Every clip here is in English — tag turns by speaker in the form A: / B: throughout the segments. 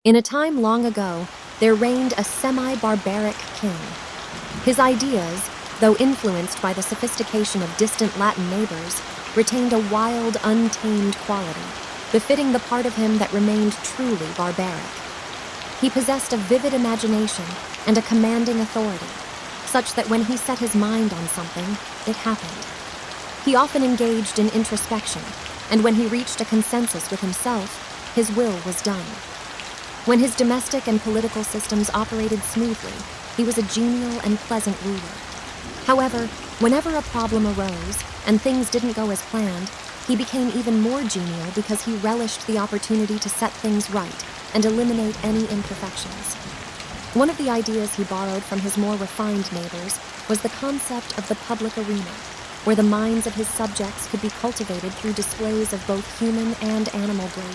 A: In a time long ago, there reigned a semi-barbaric king. His ideas, though influenced by the sophistication of distant Latin neighbors, retained a wild, untamed quality, befitting the part of him that remained truly barbaric. He possessed a vivid imagination and a commanding authority, such that when he set his mind on something, it happened. He often engaged in introspection, and when he reached a consensus with himself, his will was done. When his domestic and political systems operated smoothly, he was a genial and pleasant ruler. However, whenever a problem arose and things didn't go as planned, he became even more genial because he relished the opportunity to set things right and eliminate any imperfections. One of the ideas he borrowed from his more refined neighbors was the concept of the public arena, where the minds of his subjects could be cultivated through displays of both human and animal bravery.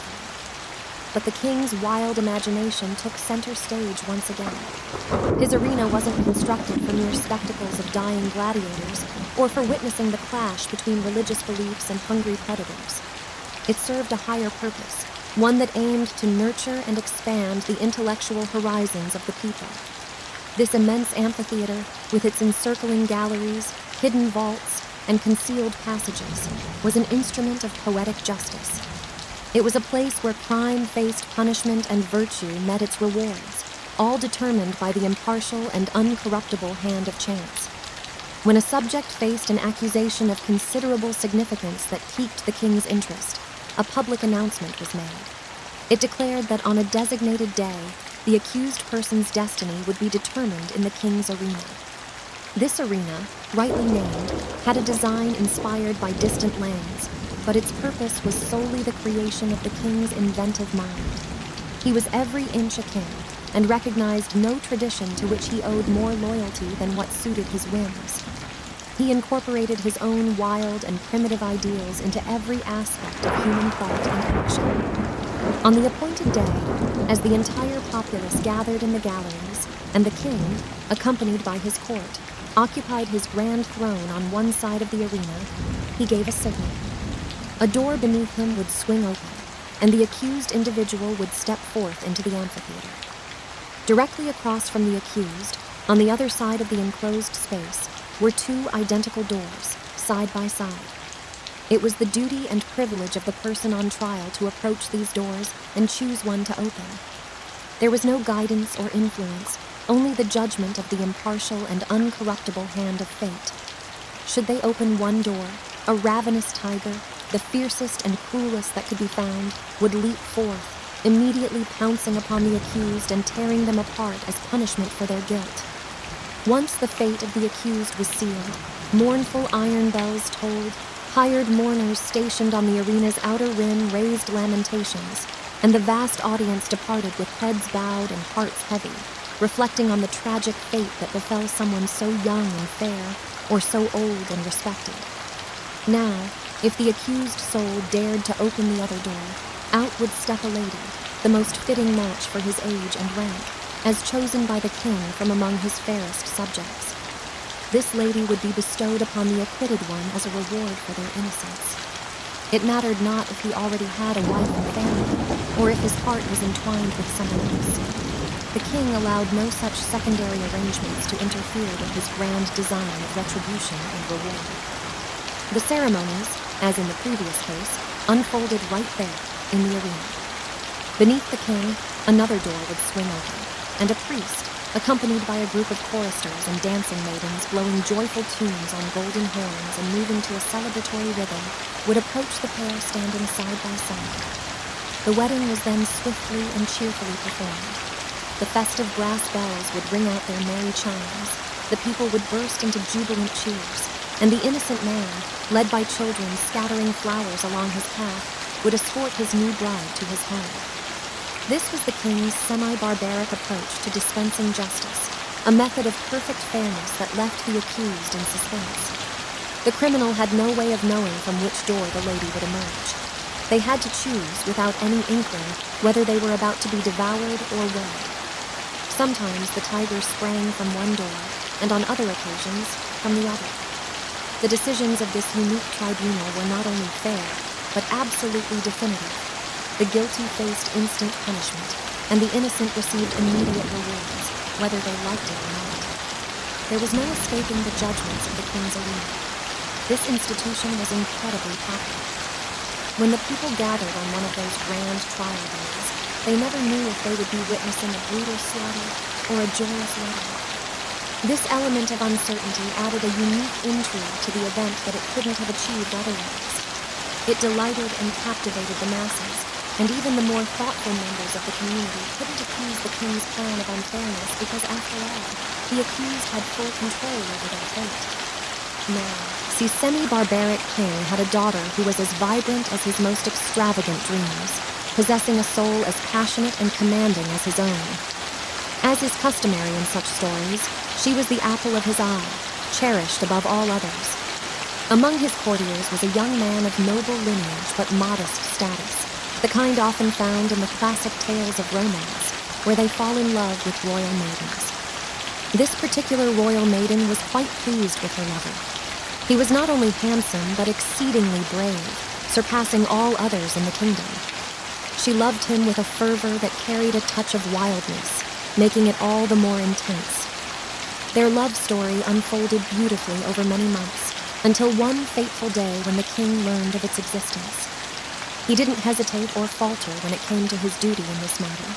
A: But the king's wild imagination took center stage once again. His arena wasn't constructed for mere spectacles of dying gladiators or for witnessing the clash between religious beliefs and hungry predators. It served a higher purpose, one that aimed to nurture and expand the intellectual horizons of the people. This immense amphitheater, with its encircling galleries, hidden vaults, and concealed passages, was an instrument of poetic justice. It was a place where crime faced punishment and virtue met its rewards, all determined by the impartial and uncorruptible hand of chance. When a subject faced an accusation of considerable significance that piqued the king's interest, a public announcement was made. It declared that on a designated day, the accused person's destiny would be determined in the king's arena. This arena, rightly named, had a design inspired by distant lands, but its purpose was solely the creation of the king's inventive mind. He was every inch a king, and recognized no tradition to which he owed more loyalty than what suited his whims. He incorporated his own wild and primitive ideals into every aspect of human thought and action. On the appointed day, as the entire populace gathered in the galleries, and the king, accompanied by his court, occupied his grand throne on one side of the arena, he gave a signal. A door beneath him would swing open, and the accused individual would step forth into the amphitheater. Directly across from the accused, on the other side of the enclosed space, were two identical doors, side by side. It was the duty and privilege of the person on trial to approach these doors and choose one to open. There was no guidance or influence, only the judgment of the impartial and uncorruptible hand of fate. Should they open one door, a ravenous tiger, the fiercest and cruelest that could be found, would leap forth, immediately pouncing upon the accused and tearing them apart as punishment for their guilt. Once the fate of the accused was sealed, mournful iron bells tolled, hired mourners stationed on the arena's outer rim raised lamentations, and the vast audience departed with heads bowed and hearts heavy, reflecting on the tragic fate that befell someone so young and fair, or so old and respected. Now, if the accused soul dared to open the other door, out would step a lady, the most fitting match for his age and rank, as chosen by the king from among his fairest subjects. This lady would be bestowed upon the acquitted one as a reward for their innocence. It mattered not if he already had a wife and family, or if his heart was entwined with someone else. The king allowed no such secondary arrangements to interfere with his grand design of retribution and reward. The ceremonies, as in the previous case, unfolded right there, in the arena. Beneath the king, another door would swing open, and a priest, accompanied by a group of choristers and dancing maidens blowing joyful tunes on golden horns and moving to a celebratory rhythm, would approach the pair standing side by side. The wedding was then swiftly and cheerfully performed. The festive brass bells would ring out their merry chimes, the people would burst into jubilant cheers, and the innocent man, led by children scattering flowers along his path, would escort his new bride to his home. This was the king's semi-barbaric approach to dispensing justice, a method of perfect fairness that left the accused in suspense. The criminal had no way of knowing from which door the lady would emerge. They had to choose, without any inkling, whether they were about to be devoured or wed. Sometimes the tiger sprang from one door, and on other occasions, from the other. The decisions of this unique tribunal were not only fair, but absolutely definitive. The guilty faced instant punishment, and the innocent received immediate rewards, whether they liked it or not. There was no escaping the judgments of the king's arena. This institution was incredibly popular. When the people gathered on one of those grand trial days, they never knew if they would be witnessing a brutal slaughter or a joyous wedding. This element of uncertainty added a unique intrigue to the event that it couldn't have achieved otherwise. It delighted and captivated the masses, and even the more thoughtful members of the community couldn't accuse the king's plan of unfairness because, after all, the accused had full control over their fate. Now, the semi-barbaric king had a daughter who was as vibrant as his most extravagant dreams, possessing a soul as passionate and commanding as his own. As is customary in such stories, she was the apple of his eye, cherished above all others. Among his courtiers was a young man of noble lineage but modest status, the kind often found in the classic tales of romance, where they fall in love with royal maidens. This particular royal maiden was quite pleased with her lover. He was not only handsome, but exceedingly brave, surpassing all others in the kingdom. She loved him with a fervor that carried a touch of wildness, making it all the more intense. Their love story unfolded beautifully over many months, until one fateful day when the king learned of its existence. He didn't hesitate or falter when it came to his duty in this matter.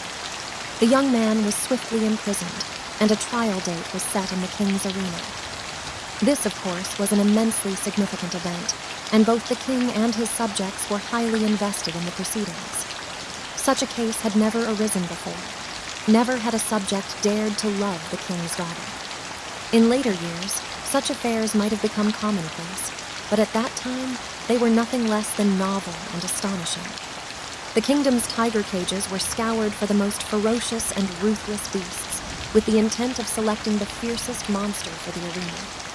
A: The young man was swiftly imprisoned, and a trial date was set in the king's arena. This, of course, was an immensely significant event, and both the king and his subjects were highly invested in the proceedings. Such a case had never arisen before. Never had a subject dared to love the king's daughter. In later years, such affairs might have become commonplace, but at that time, they were nothing less than novel and astonishing. The kingdom's tiger cages were scoured for the most ferocious and ruthless beasts, with the intent of selecting the fiercest monster for the arena.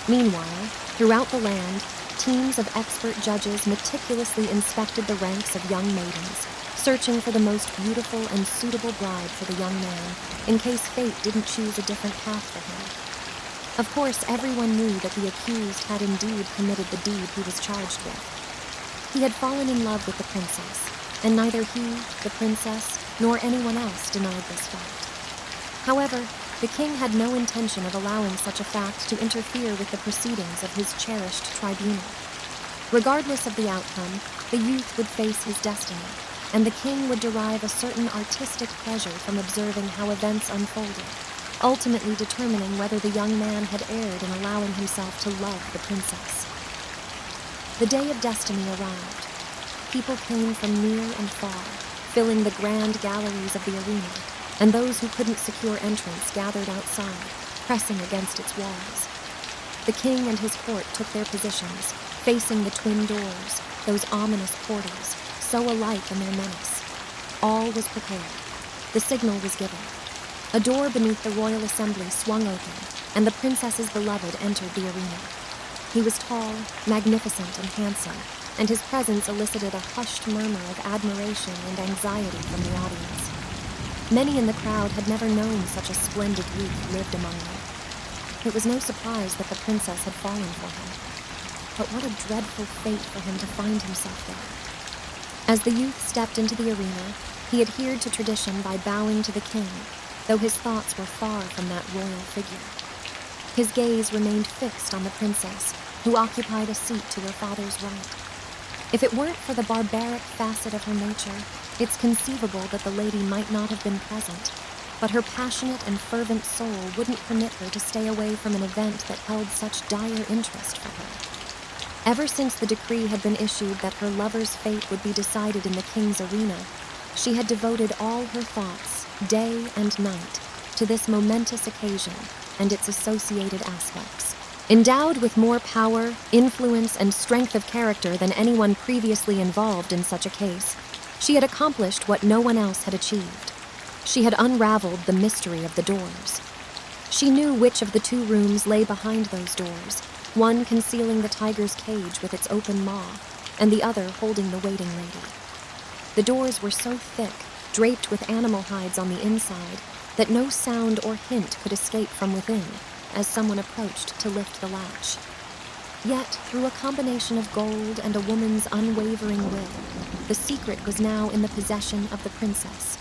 A: Meanwhile, throughout the land, teams of expert judges meticulously inspected the ranks of young maidens, searching for the most beautiful and suitable bride for the young man, in case fate didn't choose a different path for him. Of course, everyone knew that the accused had indeed committed the deed he was charged with. He had fallen in love with the princess, and neither he, the princess, nor anyone else denied this fact. However, the king had no intention of allowing such a fact to interfere with the proceedings of his cherished tribunal. Regardless of the outcome, the youth would face his destiny, and the king would derive a certain artistic pleasure from observing how events unfolded, ultimately determining whether the young man had erred in allowing himself to love the princess. The day of destiny arrived. People came from near and far, filling the grand galleries of the arena, and those who couldn't secure entrance gathered outside, pressing against its walls. The king and his court took their positions, facing the twin doors, those ominous portals, so alike in their menace. All was prepared. The signal was given. A door beneath the royal assembly swung open, and the princess's beloved entered the arena. He was tall, magnificent, and handsome, and his presence elicited a hushed murmur of admiration and anxiety from the audience. Many in the crowd had never known such a splendid youth lived among them. It was no surprise that the princess had fallen for him. But what a dreadful fate for him to find himself there. As the youth stepped into the arena, he adhered to tradition by bowing to the king, though his thoughts were far from that royal figure. His gaze remained fixed on the princess, who occupied a seat to her father's right. If it weren't for the barbaric facet of her nature, it's conceivable that the lady might not have been present, but her passionate and fervent soul wouldn't permit her to stay away from an event that held such dire interest for her. Ever since the decree had been issued that her lover's fate would be decided in the king's arena, she had devoted all her thoughts, day and night, to this momentous occasion and its associated aspects. Endowed with more power, influence, and strength of character than anyone previously involved in such a case, she had accomplished what no one else had achieved. She had unraveled the mystery of the doors. She knew which of the two rooms lay behind those doors, one concealing the tiger's cage with its open maw, and the other holding the waiting lady. The doors were so thick, draped with animal hides on the inside, that no sound or hint could escape from within, as someone approached to lift the latch. Yet, through a combination of gold and a woman's unwavering will, the secret was now in the possession of the princess.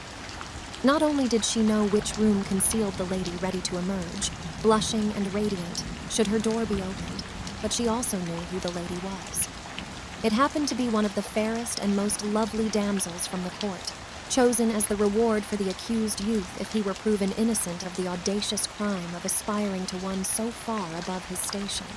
A: Not only did she know which room concealed the lady ready to emerge, blushing and radiant, should her door be opened, but she also knew who the lady was. It happened to be one of the fairest and most lovely damsels from the court, chosen as the reward for the accused youth if he were proven innocent of the audacious crime of aspiring to one so far above his station.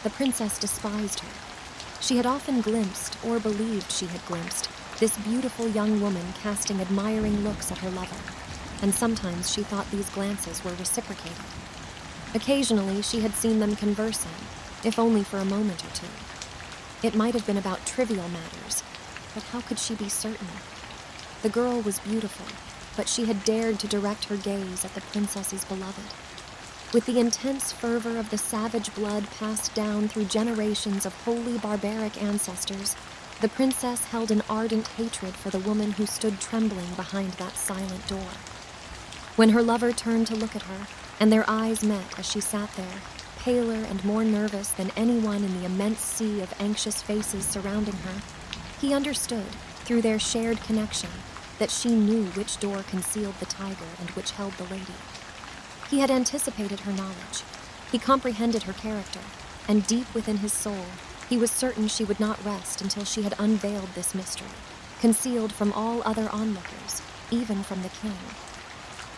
A: The princess despised her. She had often glimpsed, or believed she had glimpsed, this beautiful young woman casting admiring looks at her lover, and sometimes she thought these glances were reciprocated. Occasionally she had seen them conversing, if only for a moment or two. It might have been about trivial matters, but how could she be certain? The girl was beautiful, but she had dared to direct her gaze at the princess's beloved. With the intense fervor of the savage blood passed down through generations of wholly barbaric ancestors, the princess held an ardent hatred for the woman who stood trembling behind that silent door. When her lover turned to look at her, and their eyes met as she sat there, paler and more nervous than anyone in the immense sea of anxious faces surrounding her, he understood, through their shared connection, that she knew which door concealed the tiger and which held the lady. He had anticipated her knowledge. He comprehended her character, and deep within his soul, he was certain she would not rest until she had unveiled this mystery, concealed from all other onlookers, even from the king.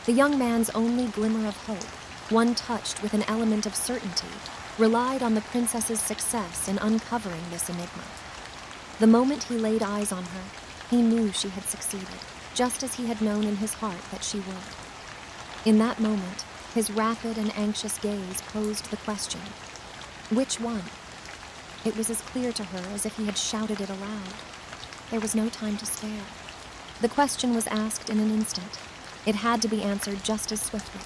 A: The young man's only glimmer of hope, one touched with an element of certainty, relied on the princess's success in uncovering this enigma. The moment he laid eyes on her, he knew she had succeeded, just as he had known in his heart that she would. In that moment, his rapid and anxious gaze posed the question, which one? It was as clear to her as if he had shouted it aloud. There was no time to spare. The question was asked in an instant. It had to be answered just as swiftly.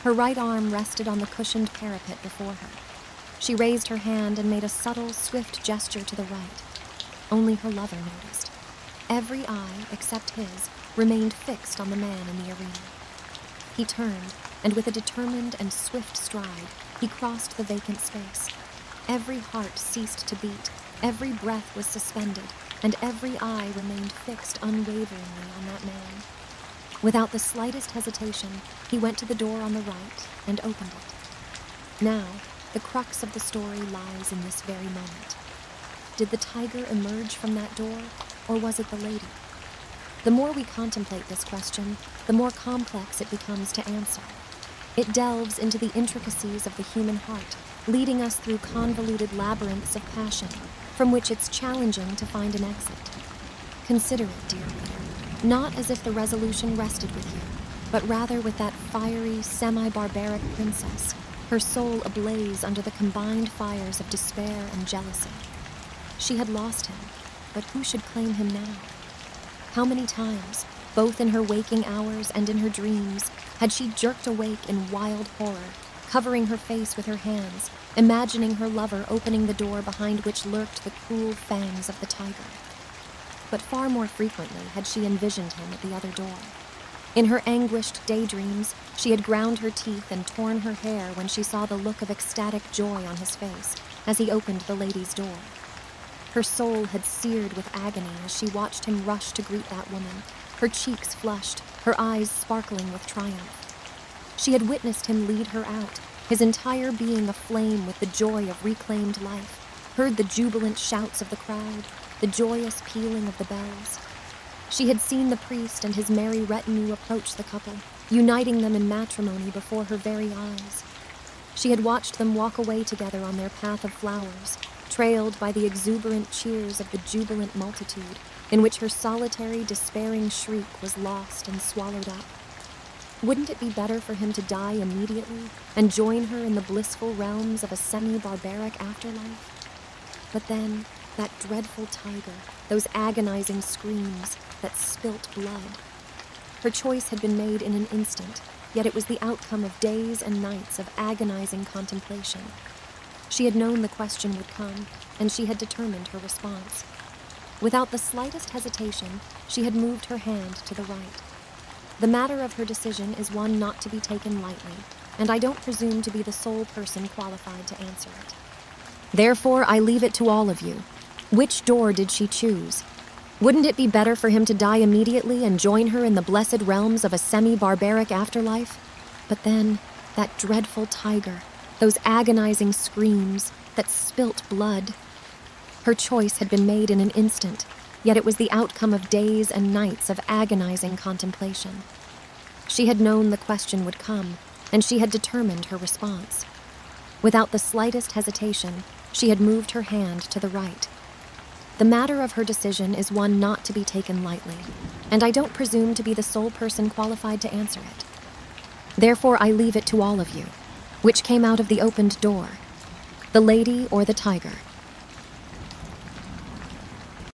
A: Her right arm rested on the cushioned parapet before her. She raised her hand and made a subtle, swift gesture to the right. Only her lover noticed. Every eye, except his, remained fixed on the man in the arena. He turned, and with a determined and swift stride, he crossed the vacant space. Every heart ceased to beat, every breath was suspended, and every eye remained fixed unwaveringly on that man. Without the slightest hesitation, he went to the door on the right and opened it. Now, the crux of the story lies in this very moment. Did the tiger emerge from that door, or was it the lady? The more we contemplate this question, the more complex it becomes to answer. It delves into the intricacies of the human heart, leading us through convoluted labyrinths of passion, from which it's challenging to find an exit. Consider it, dear reader, not as if the resolution rested with you, but rather with that fiery, semi-barbaric princess, her soul ablaze under the combined fires of despair and jealousy. She had lost him, but who should claim him now? How many times, both in her waking hours and in her dreams, had she jerked awake in wild horror, covering her face with her hands, imagining her lover opening the door behind which lurked the cruel fangs of the tiger. But far more frequently had she envisioned him at the other door. In her anguished daydreams, she had ground her teeth and torn her hair when she saw the look of ecstatic joy on his face as he opened the lady's door. Her soul had seared with agony as she watched him rush to greet that woman, her cheeks flushed, her eyes sparkling with triumph. She had witnessed him lead her out, his entire being aflame with the joy of reclaimed life, heard the jubilant shouts of the crowd, the joyous pealing of the bells. She had seen the priest and his merry retinue approach the couple, uniting them in matrimony before her very eyes. She had watched them walk away together on their path of flowers, trailed by the exuberant cheers of the jubilant multitude, in which her solitary, despairing shriek was lost and swallowed up. Wouldn't it be better for him to die immediately and join her in the blissful realms of a semi-barbaric afterlife? But then, that dreadful tiger, those agonizing screams that spilt blood. Her choice had been made in an instant, yet it was the outcome of days and nights of agonizing contemplation. She had known the question would come, and she had determined her response. Without the slightest hesitation, she had moved her hand to the right. The matter of her decision is one not to be taken lightly, and I don't presume to be the sole person qualified to answer it. Therefore, I leave it to all of you. Which door did she choose? Wouldn't it be better for him to die immediately and join her in the blessed realms of a semi-barbaric afterlife? But then, that dreadful tiger, those agonizing screams that spilt blood. Her choice had been made in an instant, yet it was the outcome of days and nights of agonizing contemplation. She had known the question would come, and she had determined her response. Without the slightest hesitation, she had moved her hand to the right. The matter of her decision is one not to be taken lightly, and I don't presume to be the sole person qualified to answer it. Therefore, I leave it to all of you. Which came out of the opened door? The lady or the tiger?